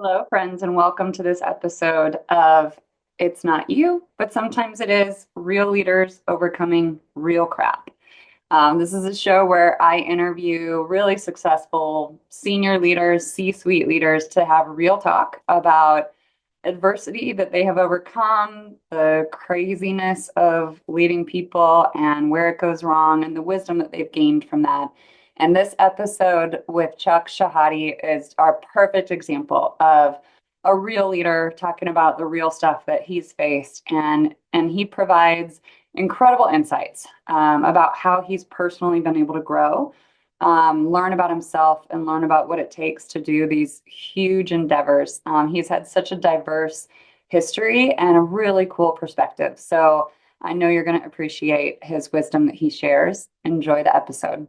Hello, friends, and welcome to this episode of It's Not You, but Sometimes It Is Real Leaders Overcoming Real Crap. This is a show where I interview really successful senior leaders, C-suite leaders to have real talk about adversity that they have overcome, the craziness of leading people and where it goes wrong, and the wisdom that they've gained from that. And this episode with Chuck Shehadi is our perfect example of a real leader talking about the real stuff that he's faced, and he provides incredible insights about how he's personally been able to grow, learn about himself, and learn about what it takes to do these huge endeavors. He's had such a diverse history and a really cool perspective. So I know you're going to appreciate his wisdom that he shares. Enjoy the episode.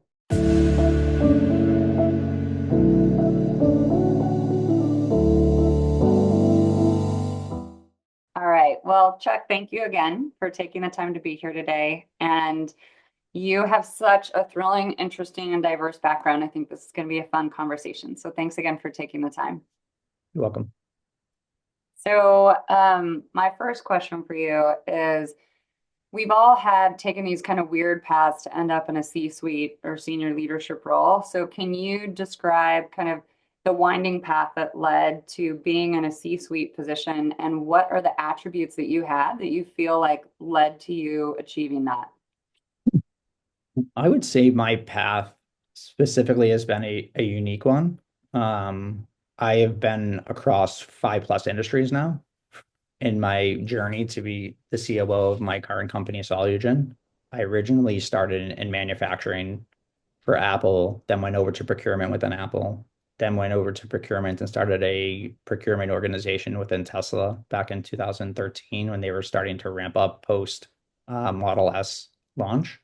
All right. Well, Chuck, thank you again for taking the time to be here today. And you have such a thrilling, interesting, and diverse background. I think this is going to be a fun conversation. So thanks again for taking the time. You're welcome. So, my first question for you is we've all had taken these kind of weird paths to end up in a C-suite or senior leadership role. So, can you describe kind of the winding path that led to being in a C-suite position, and what are the attributes that you had that you feel like led to you achieving that? I would say my path specifically has been a unique one. Um, I have been across 5+ industries now in my journey to be the COO of my current company, Solugen. I originally started in manufacturing for Apple, then went over to procurement within Apple, then went over to procurement and started a procurement organization within Tesla back in 2013 when they were starting to ramp up post Model S launch.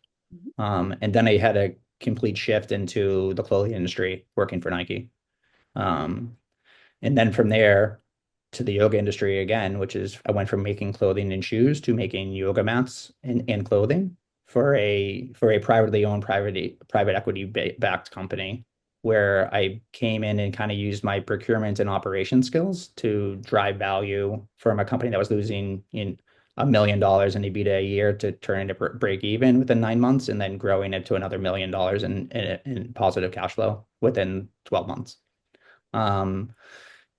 And then I had a complete shift into the clothing industry, working for Nike. Um, and then from there to the yoga industry again, which is I went from making clothing and shoes to making yoga mats and clothing for a privately owned private equity backed company where I came in and kind of used my procurement and operation skills to drive value from a company that was losing in $1 million in EBITDA a year to turn into break even within 9 months, and then growing it to another $1 million in positive cash flow within 12 months. Um,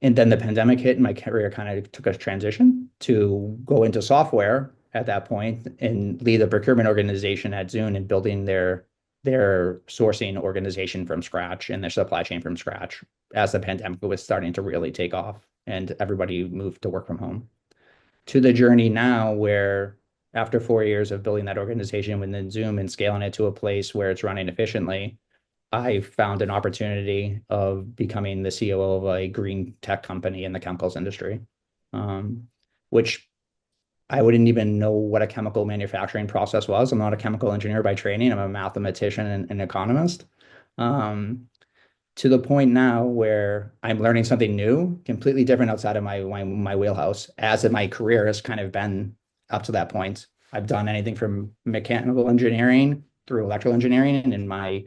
and then the pandemic hit and my career kind of took a transition to go into software at that point and lead the procurement organization at Zune and building their sourcing organization from scratch and their supply chain from scratch as the pandemic was starting to really take off and everybody moved to work from home. To the journey now where after 4 years of building that organization within Zoom and scaling it to a place where it's running efficiently, I found an opportunity of becoming the COO of a green tech company in the chemicals industry, which I wouldn't even know what a chemical manufacturing process was. I'm not a chemical engineer by training. I'm a mathematician and an economist. Um, to the point now where I'm learning something new, completely different outside of my wheelhouse, as in my career has kind of been up to that point. I've done anything from mechanical engineering through electrical engineering, and in my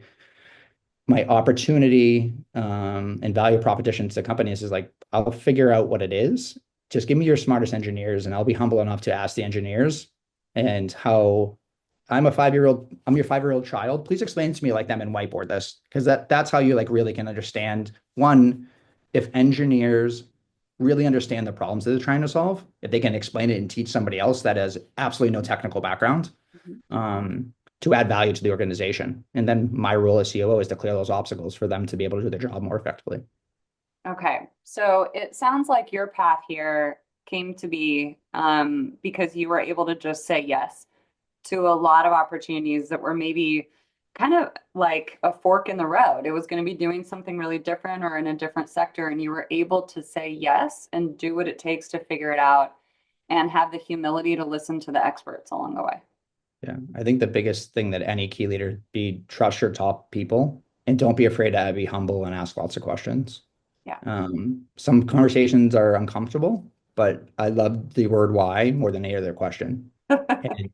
opportunity and value proposition to companies is like, I'll figure out what it is. Just give me your smartest engineers, and I'll be humble enough to ask the engineers and how I'm your 5-year-old child. Please explain to me like them and whiteboard this. Because that's how you like really can understand one, if engineers really understand the problems that they're trying to solve, if they can explain it and teach somebody else that has absolutely no technical background, Mhm. um, to add value to the organization. And then my role as COO is to clear those obstacles for them to be able to do their job more effectively. Okay, so it sounds like your path here came to be because you were able to just say yes to a lot of opportunities that were maybe kind of like a fork in the road. It was going to be doing something really different or in a different sector, and you were able to say yes and do what it takes to figure it out and have the humility to listen to the experts along the way. Yeah, I think the biggest thing that any key leader be trust your top people and don't be afraid to be humble and ask lots of questions. Yeah. Some conversations are uncomfortable, but I love the word why more than any other question. And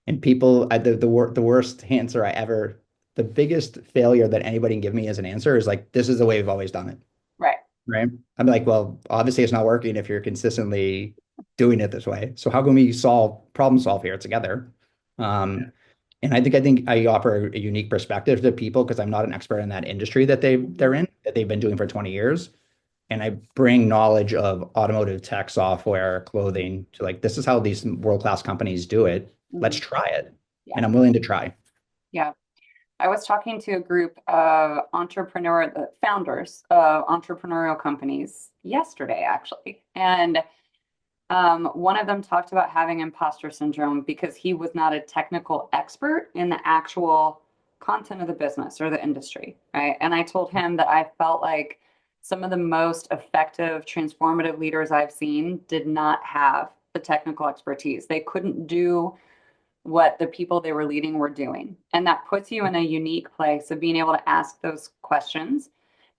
and people, the worst answer I ever, the biggest failure that anybody can give me as an answer is like, this is the way we've always done it. Right. right? I'm like, well, obviously it's not working if you're consistently doing it this way. So how can we problem solve here together? Um, and I think I offer a unique perspective to people because I'm not an expert in that industry that they're Mhm. in, that they've been doing for 20 years. And I bring knowledge of automotive tech software, clothing to like, this is how these world-class companies do it. Let's Mhm. try it. Yeah. And I'm willing to try. Yeah. I was talking to a group of the founders of entrepreneurial companies yesterday, actually. And one of them talked about having imposter syndrome because he was not a technical expert in the actual content of the business or the industry, right? And I told him that I felt like some of the most effective, transformative leaders I've seen did not have the technical expertise. They couldn't do what the people they were leading were doing. And that puts you in a unique place of being able to ask those questions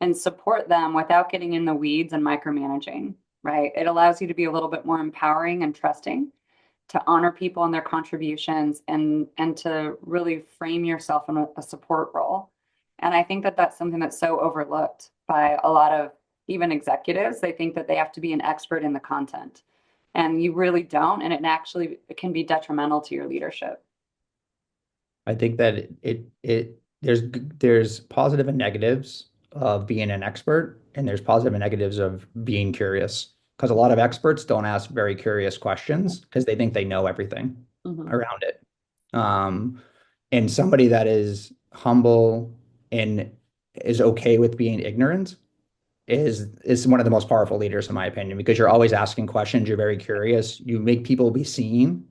and support them without getting in the weeds and micromanaging, right? It allows you to be a little bit more empowering and trusting, to honor people and their contributions, and to really frame yourself in a support role. And I think that that's something that's so overlooked by a lot of even executives. They think that they have to be an expert in the content, and you really don't, and it can be detrimental to your leadership. I think that there's positive and negatives of being an expert, and there's positive and negatives of being curious. Because a lot of experts don't ask very curious questions because they think they know everything Mhm. around it. Um, and somebody that is humble and is okay with being ignorant is one of the most powerful leaders, in my opinion, because you're always asking questions, you're very curious, you make people be seen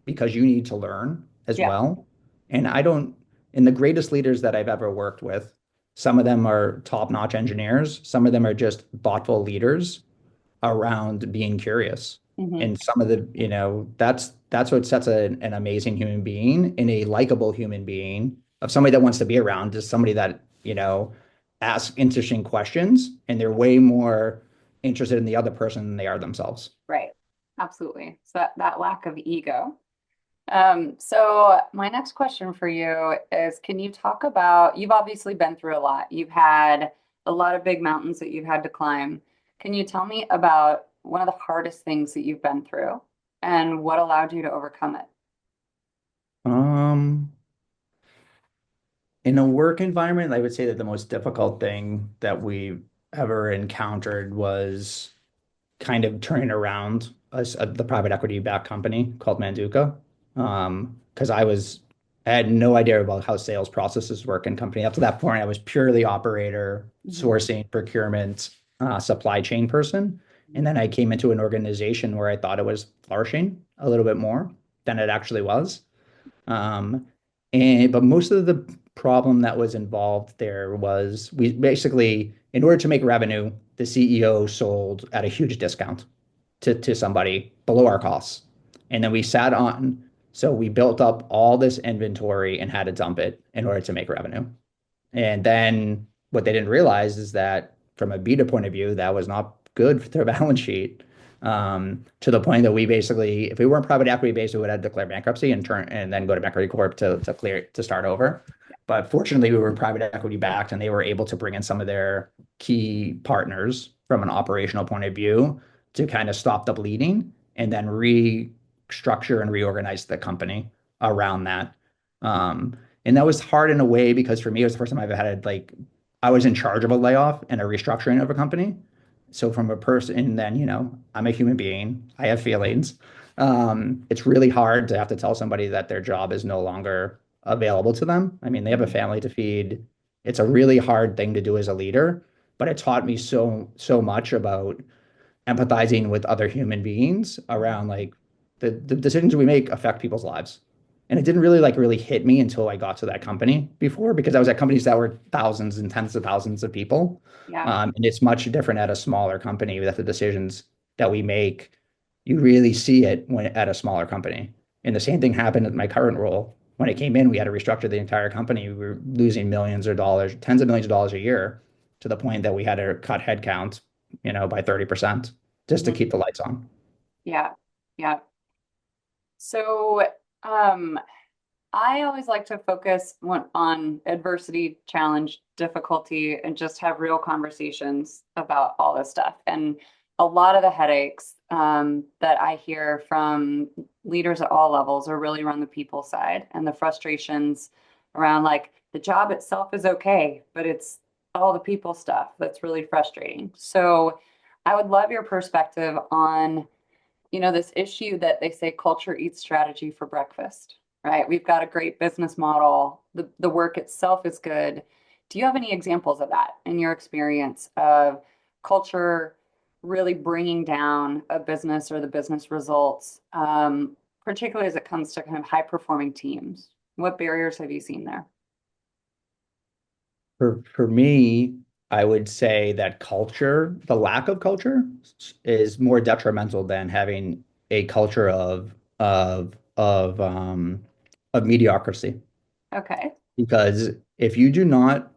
because you need to learn as Yeah. well. And I don't, and the greatest leaders that I've ever worked with, some of them are top-notch engineers, some of them are just thoughtful leaders around being curious. Hmm. And some of the, that's what sets an amazing human being and a likable human being of somebody that wants to be around, is somebody that, asks interesting questions and they're way more interested in the other person than they are themselves. Right. Absolutely. So that lack of ego. So my next question for you is, can you talk about, you've obviously been through a lot. You've had a lot of big mountains that you've had to climb. Can you tell me about one of the hardest things that you've been through and what allowed you to overcome it? Um, in a work environment, I would say that the most difficult thing that we've ever encountered was kind of turning around the private equity backed company called Manduka. Because I had no idea about how sales processes work in company. Up to that point, I was purely operator, Hmm. sourcing, procurement, supply chain person. And then I came into an organization where I thought it was flourishing a little bit more than it actually was. Um, but most of the problem that was involved there was we basically, in order to make revenue, the CEO sold at a huge discount to somebody below our costs. And then so we built up all this inventory and had to dump it in order to make revenue. And then what they didn't realize is that from a beta point of view, that was not good for their balance sheet. To the point that we basically, if we weren't private equity based, we would have to declare bankruptcy and then go to Equity Corp to start over. But fortunately, we were private equity backed, and they were able to bring in some of their key partners from an operational point of view to kind of stop the bleeding and then restructure and reorganize the company around that. Um, and that was hard in a way because for me, it was the first time I've had like I was in charge of a layoff and a restructuring of a company. So from a person, and then, I'm a human being. I have feelings. It's really hard to have to tell somebody that their job is no longer available to them. I mean, they have a Hmm. family to feed. It's a really hard thing to do as a leader, but it taught me so much about empathizing with other human beings around like the decisions we make affect people's lives. And it didn't really hit me until I got to that company before because I was at companies that were thousands and tens of thousands of people. Yeah. And it's much different at a smaller company that the decisions that we make, you really see it when at a smaller company. And the same thing happened at my current role. When I came in, we had to restructure the entire company. We were losing millions of dollars, tens of millions of dollars a year to the point that we had to cut headcount, by 30% just to Hmm. keep the lights on. Yeah. Yeah. So, um, I always like to focus on adversity, challenge, difficulty, and just have real conversations about all this stuff. And a lot of the headaches that I hear from leaders at all levels are really around the people side and the frustrations around like the job itself is okay, but it's all the people stuff that's really frustrating. So I would love your perspective on this issue that they say culture eats strategy for breakfast, right? We've got a great business model. The work itself is good. Do you have any examples of that in your experience of culture really bringing down a business or the business results, particularly as it comes to kind of high performing teams? What barriers have you seen there? For me, I would say that culture, the lack of culture is more detrimental than having a culture of mediocrity. Okay. Because if you do not,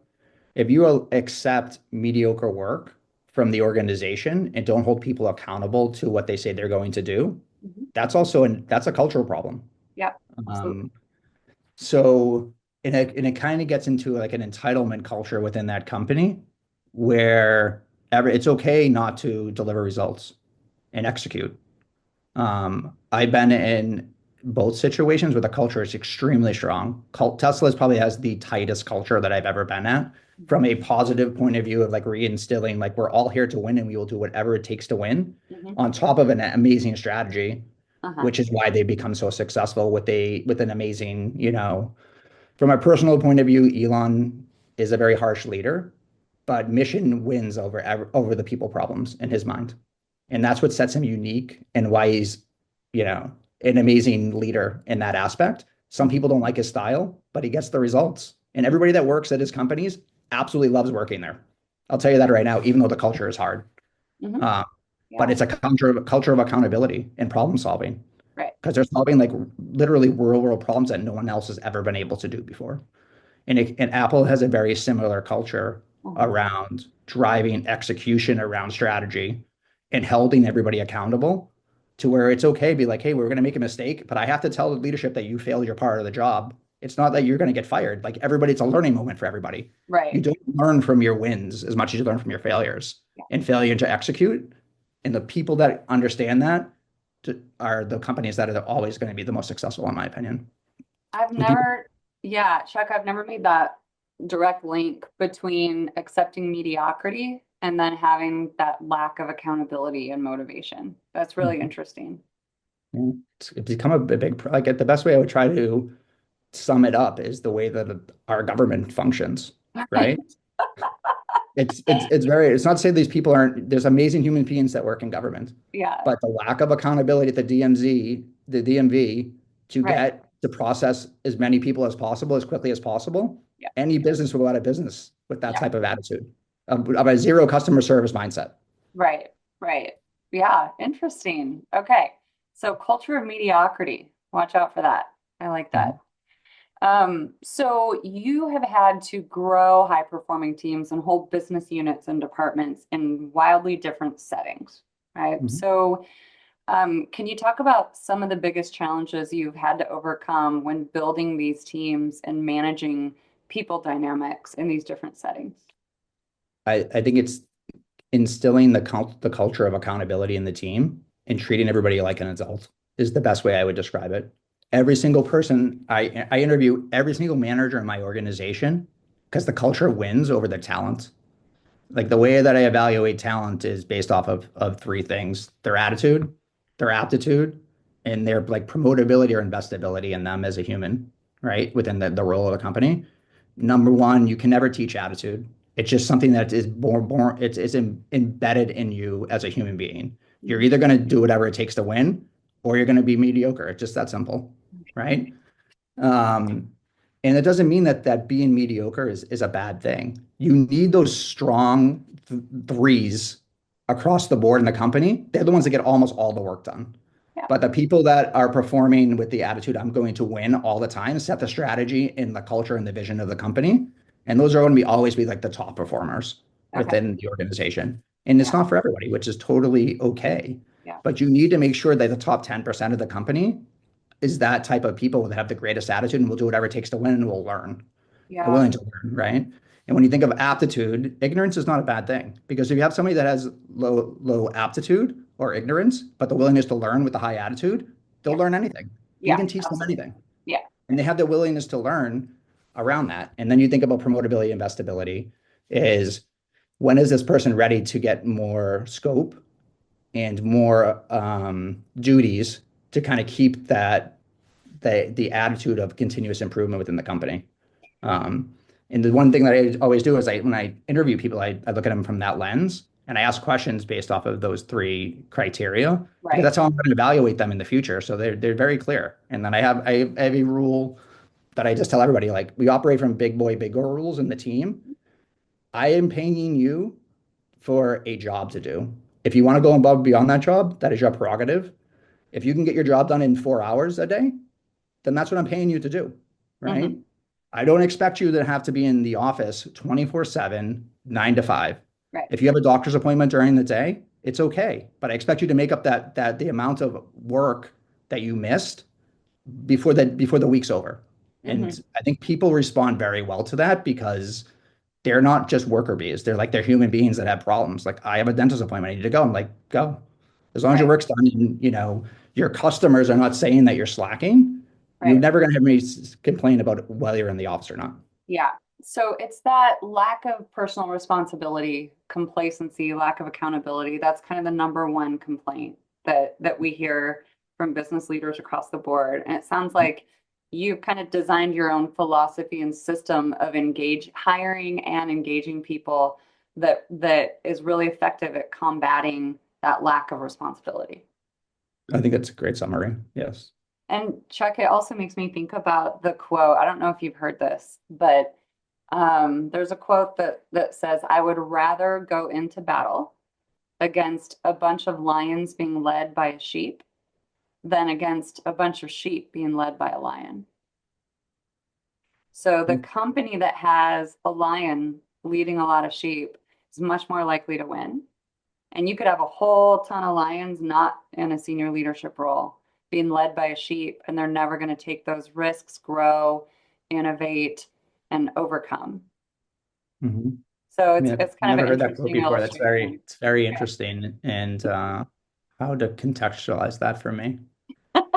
if you accept mediocre work from the organization and don't hold people accountable to what they say they're going to do, Mhm. that's a cultural problem. Yeah, absolutely. Um, So, and it kind of gets into like an entitlement culture within that company where it's okay not to deliver results and execute. I've been in both situations where the culture is extremely strong. Tesla's probably has the tightest culture that I've ever been at from a positive point of view of like reinstilling, like we're all here to win and we will do whatever it takes to win Hmm. on top of an amazing strategy, Uh-huh. which is why they become so successful with an amazing, from a personal point of view, Elon is a very harsh leader, but mission wins over the people problems in his mind. And that's what sets him unique and why he's, you know, an amazing leader in that aspect. Some Hmm. people don't like his style, but he gets the results. And everybody that works at his companies absolutely loves working there. I'll tell you that right now, even though the culture is hard. Hmm. Uh, but Yeah. it's a culture of accountability and problem solving Right. because they're solving like literally real world problems that no one else has ever been able to do before. And Apple has a very similar culture Uh-huh. around driving execution around strategy and holding everybody accountable to where it's okay to be like, hey, we're going to make a mistake, but I have to tell the leadership that you failed your part of the job. It's not that you're going to get fired. Like everybody, it's a learning moment for everybody. Right. You don't learn from your wins as much as you learn from your failures Yeah. and failure to execute. And the people that understand that are the companies that are always going to be the most successful, in my opinion. I've And people, never, yeah, Chuck, I've never made that direct link between accepting mediocrity and then having that lack of accountability and motivation. That's really interesting. yeah, it's become a big, like the best way I would try to sum it up is the way that our government functions, Right. right? It's not to say these people aren't, there's amazing human beings that work in government, Yeah. but the lack of accountability at the DMV to Right. get to process as many people as possible, as quickly as possible, Yeah. any business will go out of business with that Yeah. type of attitude of a zero customer service mindset. Right. Right. Yeah. Interesting. Okay. So culture of mediocrity. Watch out for that. I like that. Mhm. So you have had to grow high performing teams and whole business units and departments in wildly different settings, right? Mhm. So, can you talk about some of the biggest challenges you've had to overcome when building these teams and managing people dynamics in these different settings? I think it's instilling the culture of accountability in the team and treating everybody like an adult is the best way I would describe it. Every single person I interview every single manager in my organization because the culture wins over the talent. Like the way that I evaluate talent is based off of three things: their attitude, their aptitude, and their like promotability or investability in them as a human, right? Within the role of the company. Number one, you can never teach attitude. It's just something that is embedded in you as a human being. You're Mhm. either going to do whatever it takes to win, or you're going to be mediocre. It's just that simple, right? Um, and it doesn't mean that being mediocre is a bad thing. You need those strong threes across the board in the company. They're the ones that get almost all the work done. Yeah. But the people that are performing with the attitude, I'm going to win all the time, set the strategy and the culture and the vision of the company. And those are going to always be like the top performers Okay. within the organization. And it's Yeah. not for everybody, which is totally okay. Yeah. But you need to make sure that the top 10% of the company is that type of people that have the greatest attitude and will do whatever it takes to win and will learn and Yeah. willing to learn, right? And when you think of aptitude, ignorance is not a bad thing because if you have somebody that has low aptitude or ignorance, but the willingness to learn with a high attitude, they'll Yeah. learn anything. You Yeah. can teach them Absolutely. anything, Yeah. and they have the willingness to learn around that. And then you think about promotability, investability is when is this person ready to get more scope and more duties to kind of keep that the attitude of continuous improvement within the company. Um, and the one thing that I always do is when I interview people, I look at them from that lens and I ask questions based off of those three criteria because Right. that's how I'm going to evaluate them in the future. So they're very clear. And then I have a rule that I just tell everybody like we operate from big boy, big girl rules in the team. I am paying you for a job to do. If you want to go above and beyond that job, that is your prerogative. If you can get your job done in 4 hours a day, then that's what I'm paying you to do, right? Hmm. I don't expect you to have to be in the office 24/7, 9 to 5. Right. If you have a doctor's appointment during the day, it's okay. But I expect you to make up that the amount of work that you missed before the week's over. Hmm. And I think people respond very well to that because they're not just worker bees. They're human beings that have problems. Like I have a dentist appointment, I need to go. I'm like, go. As long as your Right. work's done and your customers are not saying that you're slacking, you're Right. never going to have me complain about whether you're in the office or not. Yeah. So it's that lack of personal responsibility, complacency, lack of accountability. That's kind of the number one complaint that we hear from business leaders across the board. And it sounds like you've kind of designed your own philosophy and system of hiring and engaging people that is really effective at combating that lack of responsibility. I think that's a great summary. Yes. And Chuck, it also makes me think about the quote. I don't know if you've heard this, but there's a quote that says, "I would rather go into battle against a bunch of lions being led by a sheep than against a bunch of sheep being led by a lion." So the company that has a lion leading a lot of sheep is much more likely to win. And you could have a whole ton of lions not in a senior leadership role being led by a sheep, and they're never going to take those risks, grow, innovate, and overcome. Mm-hmm. So I it's mean, I've it's kind of never an heard that quote interesting before. That's illustration. very Yeah. interesting. And how to contextualize that for me.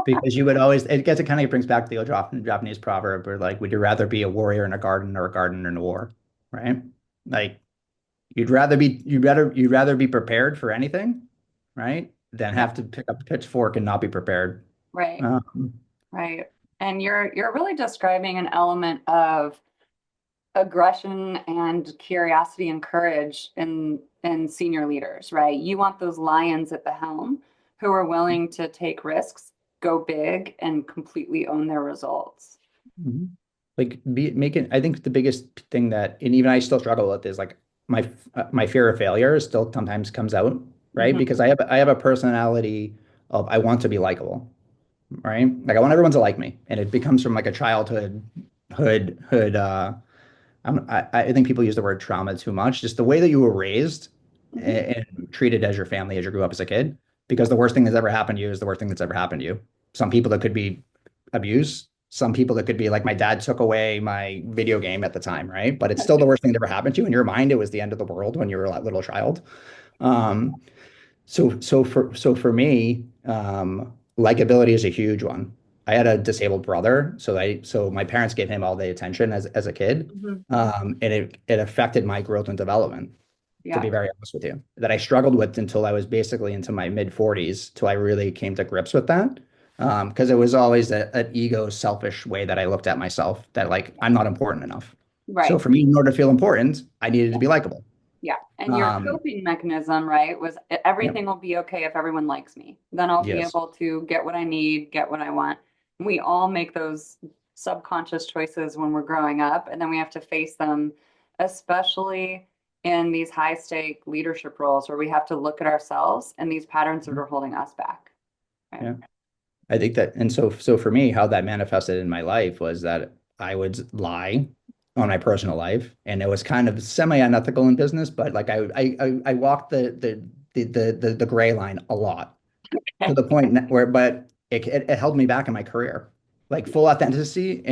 Because you would always, it gets, it kind of brings back the old Japanese proverb where like, would you rather be a warrior in a garden or a gardener in a war? Right? Like you'd rather be prepared for anything, right? Than Yeah. have to pick up a pitchfork and not be prepared. Right. Um, Right. And you're really describing an element of aggression and curiosity and courage in senior leaders, right? You want those lions at the helm who are willing to take risks, go big, and completely own their results. mhm. Like making, I think the biggest thing that, and even I still struggle with is like my fear of failure still sometimes comes out, right? Hmm. Because I have a personality of I want to be likable, right? Like I want everyone to like me, and it becomes from like a childhood hood. I think people use the word trauma too much. Just the way that you were raised Hmm. and treated as your family as you grew up as a kid, because the worst thing that's ever happened to you is the worst thing that's ever happened to you. Some people that could be abuse, some people that could be like my dad took away my video game at the time, right? But it's still the worst thing that ever happened to you. In your mind, it was the end of the world when you were a little child. Um, so for me, likability is a huge one. I had a disabled brother, so my parents gave him all the attention as a kid, Hmm. and it affected my growth and development. To Yeah. be very honest with you, that I struggled with until I was basically into my mid 40s, till I really came to grips with that. Because it was always an ego, selfish way that I looked at myself, that like I'm not important enough. So Right. for me, in order to feel important, I needed to be likable. Yeah. And your Um, coping mechanism, right, was yep, everything will be okay if everyone likes me. Then I'll be yes. able to get what I need, get what I want. We all make those subconscious choices when we're growing up, and then we have to face them, especially in these high stake leadership roles where we have to look at ourselves and these patterns that are holding us back. Right. Yeah. I think that, and so for me, how that manifested in my life was that I would lie on my personal life, and it was kind of semi-unethical in business, but like I walked the gray line a lot to the point where, but it held me back in my career. Like full authenticity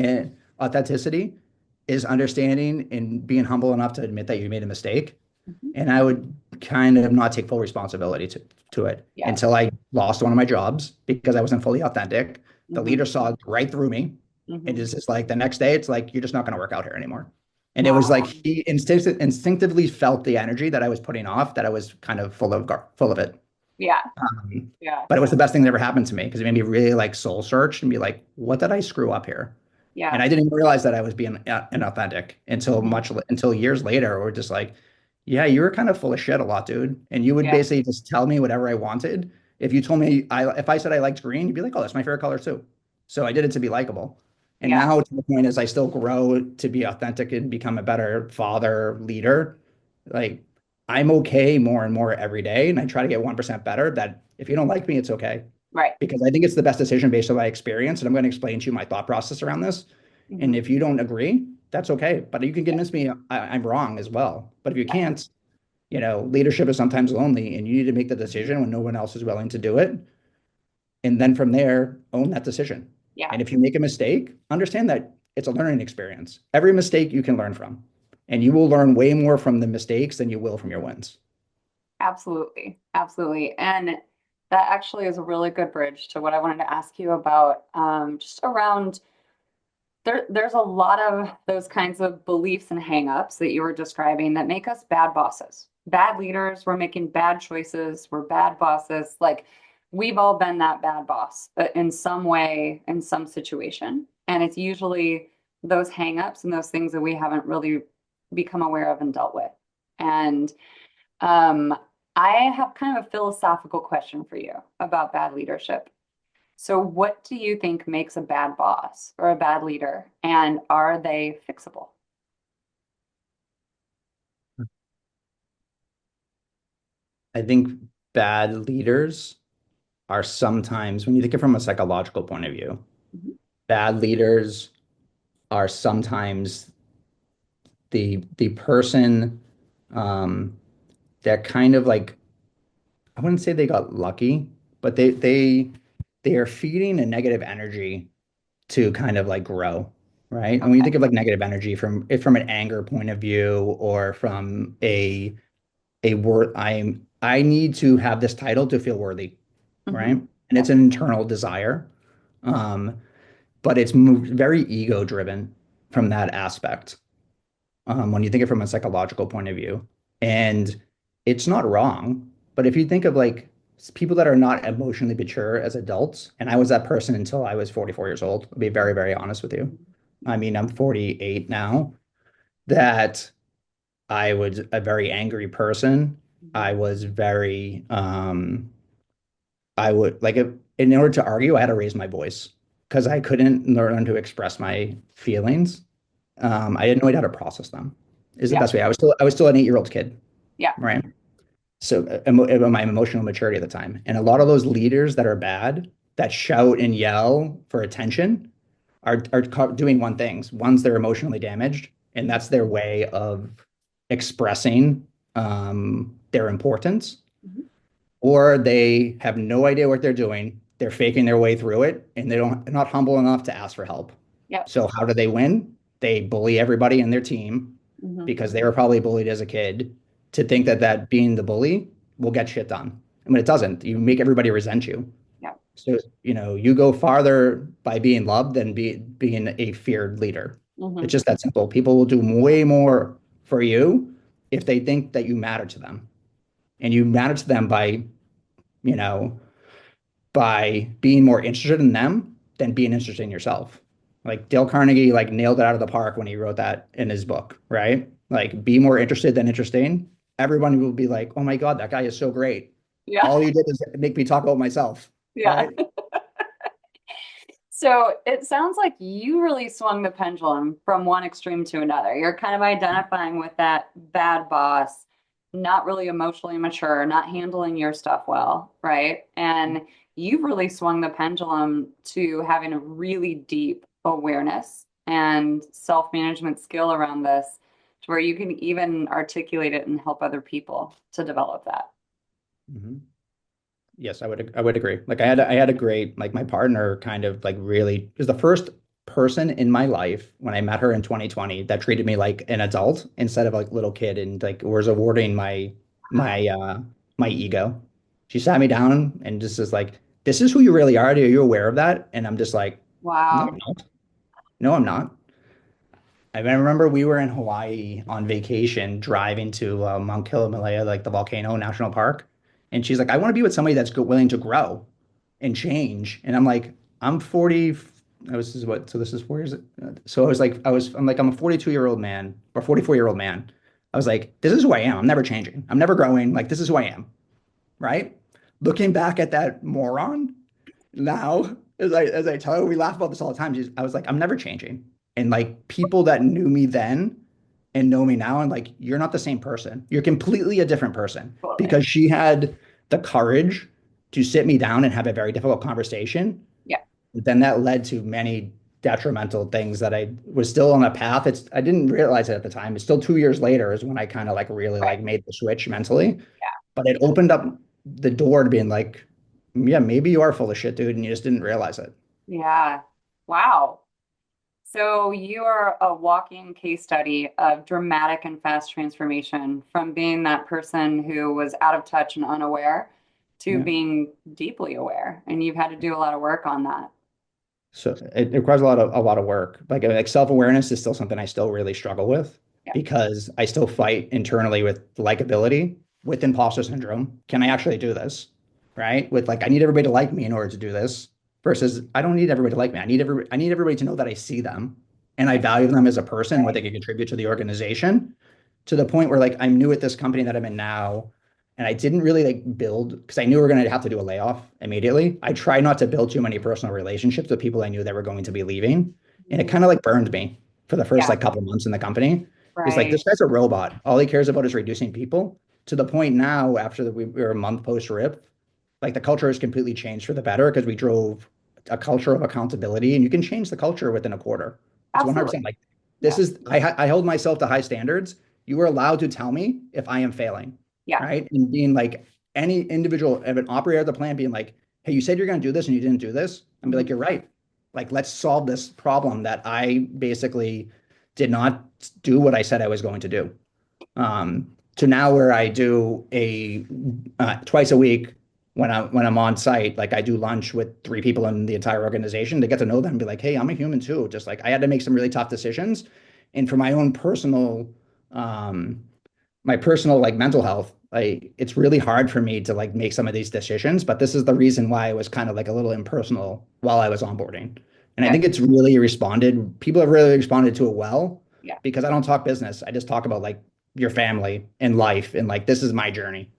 is understanding and being humble enough to admit that you made a mistake. Mhm. And I would kind of not take full responsibility to it Yeah. until I lost one of my jobs because I wasn't fully authentic. The Hmm. leader saw right through me. And Hmm. it's just like the next day, it's like, you're just not going to work out here anymore. And it was like Wow. he instinctively felt the energy that I was putting off, that I was kind of full of it. Yeah. Um, Yeah. but it was the best thing that ever happened to me because it made me really like soul search and be like, what did I screw up here? And Yeah. I didn't even realize that I was being inauthentic Hmm. until years later. We're just like, yeah, you were kind of full of shit a lot, dude. And you would Yeah. basically just tell me whatever I wanted. If you told me if I said I liked green, you'd be like, oh, that's my favorite color too. So I did it to be likable. And Yeah. now to the point is I still grow to be authentic and become a better father, leader. Like I'm okay more and more every day. And I try to get 1% better. That if you don't like me, it's okay. Right. Because I think it's the best decision based on my experience. And I'm going to explain to you my thought process around this. And Hmm. if you don't agree, that's okay. But you can Yeah. convince me I'm wrong as well. But if you Yeah. can't, leadership is sometimes lonely and you need to make the Mhm. decision when no one else is willing to do it. And then from there, own that decision. Yeah. And if you make a mistake, understand that it's a learning experience. Every mistake you can learn from. And you will learn way more from the mistakes than you will from your wins. Absolutely. Absolutely. And that actually is a really good bridge to what I wanted to ask you about, just around there's a lot of those kinds of beliefs and hangups that you were describing that make us bad bosses, bad leaders. We're making bad choices. We're bad bosses. Like we've all been that bad boss in some way, in some situation. And it's usually those hangups and those things that we haven't really become aware of and dealt with. And um, I have kind of a philosophical question for you about bad leadership. So, what do you think makes a bad boss or a bad leader? And are they fixable? I think bad leaders are sometimes, when you think of it from a psychological point of view, Mhm. bad leaders are sometimes the person um, that kind of like, I wouldn't say they got lucky, but they are feeding a negative energy to kind of like grow, right? And when you Okay. think of like negative energy from an anger point of view or from a word, I need to have this title to feel worthy, right? Hmm. And Yep. it's an internal desire. Um, but it's very ego driven from that aspect, when you think of it from a psychological point of view. And it's not wrong, but if you think of like people that are not emotionally mature as adults, and I was that person until I was 44 years old, I'll be very, very honest with you. I mean, I'm 48 now, that I was a very angry person. Hmm. I was very, I would like if, in order to argue, I had to raise my voice because I couldn't learn to express my feelings. I didn't know how to process them. Is the Yeah. best way. I was still an 8-year-old kid, Yeah. right? So my emotional maturity at the time, and a lot of those leaders that are bad, that shout and yell for attention, are doing one things. One's they're emotionally damaged, and that's their way of expressing their importance, Hmm. or they have no idea what they're doing. They're faking their way through it, and they're not humble enough to ask for help. Yep. So how do they win? They bully everybody in their team Hmm. because they were probably bullied as a kid to think that being the bully will get shit done. I mean, it doesn't. You make everybody resent you. Yep. So, you go farther by being loved than being a feared leader. It's Hmm. just that simple. People will do way more for you if they think that you matter to them. And you matter to them you know, by being more interested in them than being interested in yourself. Like Dale Carnegie, like nailed it out of the park when he wrote that in his book, right? Like be more interested than interesting. Everyone will be like, "Oh my God, that guy is so great. Yeah. All you did is make me talk about myself." Yeah. Right? So it sounds like you really swung the pendulum from one extreme to another. You're kind of identifying with that bad boss, not really emotionally mature, not handling your stuff well, right? And you've really swung the pendulum to having a really deep awareness and self-management skill around this to where you can even articulate it and help other people to develop that. Mhm. Yes, I would agree. Like I had a great, like my partner kind of like really is the first person in my life when I met her in 2020 that treated me like an adult instead of like little kid and like was awarding my ego. She sat me down and just is like, this is who you really are. Are you aware of that? And I'm just like, no, I'm Wow. not. No, I'm not. I remember we were in Hawaii on vacation driving to Mount Kilauea, like the volcano national park. And she's like, I want to be with somebody that's willing to grow and change. And I'm like, I'm 40. This is what, so this is 4 years. So I was like, I'm like, I'm a 42-year-old man or 44-year-old man. I was like, this is who I am. I'm never changing. I'm never growing. Like, this is who I am. Right. Looking back at that moron, now, as I tell her, we laugh about this all the time. I was like, I'm never changing. And like people that knew me then and know me now, and like, you're not the same person. You're completely a different person Absolutely. because she had the courage to sit me down and have a very difficult conversation. Yeah. Then that led to many detrimental things that I was still on a path. I didn't realize it at the time. It's still 2 years later is when I kind of like really Right. like made the switch mentally. Yeah. But it opened up the door to being like, yeah, maybe you are full of shit, dude, and you just didn't realize it. Yeah. Wow. So you are a walking case study of dramatic and fast transformation from being that person who was out of touch and unaware to Yeah. being deeply aware. And you've had to do a lot of work on that. So it requires a lot of work. Like self-awareness is still something I still really struggle with Yeah. because I still fight internally with likability, with imposter syndrome. Can I actually do this? Right? With like I need everybody to like me in order to do this versus I don't need everybody to like me. I need everybody to know that I see them and I Yeah. value them as a person, what Right. they can contribute to the organization to the point where like I'm new at this company that I'm in now. And I didn't really like build because I knew we were going to have to do a layoff immediately. I tried not to build too many personal relationships with people I knew that were going to be leaving. And it Mhm. kind of like burned me for the first Yeah. like couple of months in the company. It's like Right. this guy's a robot. All he cares about is reducing people to the point now after we were a month post RIP, like the culture has completely changed for the better because we drove a culture of accountability and you can change the culture within a quarter. It's Absolutely. 100% like this Yeah. is I hold myself to high standards. You are allowed to tell me if I am failing, Yeah. right? And being like any individual of an operator of the plan being like, hey, you said you're going to do this and you didn't do this. And be Mhm. like, you're right. Like, let's solve this problem that I basically did not do what I said I was going to do. To now where I do a twice a week when I'm on site, like I do lunch with three people in the entire organization to get to know them and be like, hey, I'm a human too. Just like I had to make some really tough decisions. And for my own personal um my personal like mental health, like it's really hard for me to like make some of these decisions, but this is the reason why I was kind of like a little impersonal while I was onboarding. And I Good. think it's really responded, people have really responded to it well Yeah. because I don't talk business. I just talk about like your family and life and like this is my journey.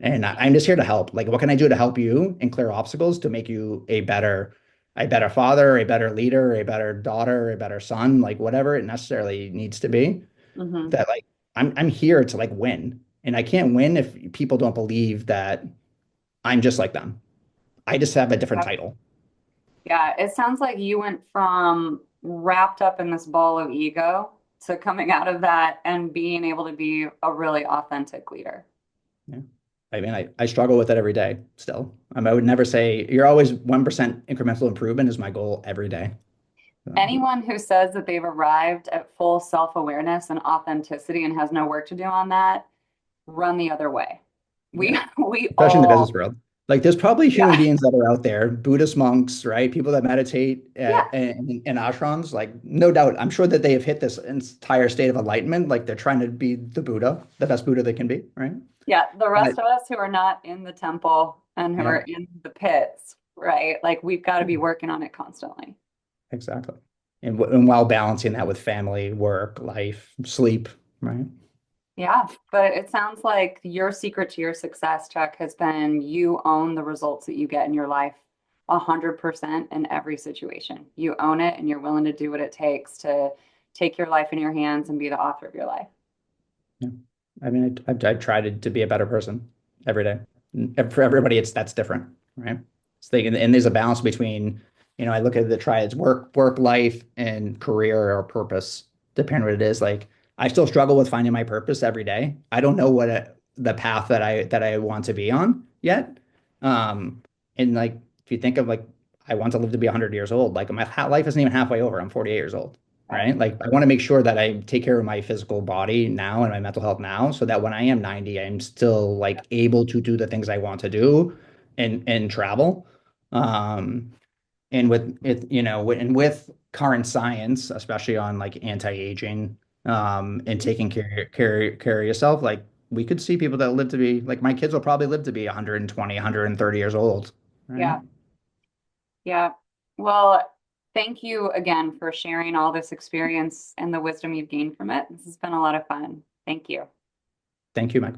And I'm just here to help. Like, what can I do to help you and clear obstacles to make you a better father, a better leader, a better daughter, a better son, like whatever it necessarily needs to be Hmm. that like I'm here to like win. And I can't win if people don't believe that I'm just like them. I just have a different title. Yeah. It sounds like you went from wrapped up in this ball of ego to coming out of that and being able to be a really authentic leader. Yeah. I mean, I struggle with it every day still. I would never say you're always 1% incremental improvement is my goal every day. So, Anyone who says that they've arrived at full self-awareness and authenticity and has no work to do on that, run the other way. yeah. We Especially in the all, business world. Like there's probably human yeah, beings that are out there, Buddhist monks, right? People that meditate yeah, in ashrams, like no doubt. I'm sure that they have hit this entire state of enlightenment. Like they're trying to be the Buddha, the best Buddha they can be, right? yeah. The But rest of us who are not in the temple and who are yeah, in the pits, right? Like we've got to be working on it constantly. exactly. And while balancing that with family, work, life, sleep, right? Yeah, but it sounds like your secret to your success, Chuck, has been you own the results that you get in your life 100% in every situation. You own it and you're willing to do what it takes to take your life in your hands and be the author of your life. Yeah. I mean, I try to be a better person every day. And for everybody, that's different, right? So and there's a balance between, I look at the triads, work, life, and career or purpose, depending what it is. Like, I still struggle with finding my purpose every day. I don't know the path that I want to be on yet. Um, and like, if you think of like, I want to live to be 100 years old, like my life isn't even halfway over. I'm 48 years old, Right. right? Like, I want to make sure that I take care of my physical body now and my mental health now, so that when I am 90, I'm still like able to do the things I want to do and travel. Um, and with it, and with current science, especially on like anti-aging, and taking care of yourself, like we could see people that live to be like my kids will probably live to be 120, 130 years old, right? Yeah. Yeah. Well, thank you again for sharing all this experience and the wisdom you've gained from it. This has been a lot of fun. Thank you. Thank you, Mike.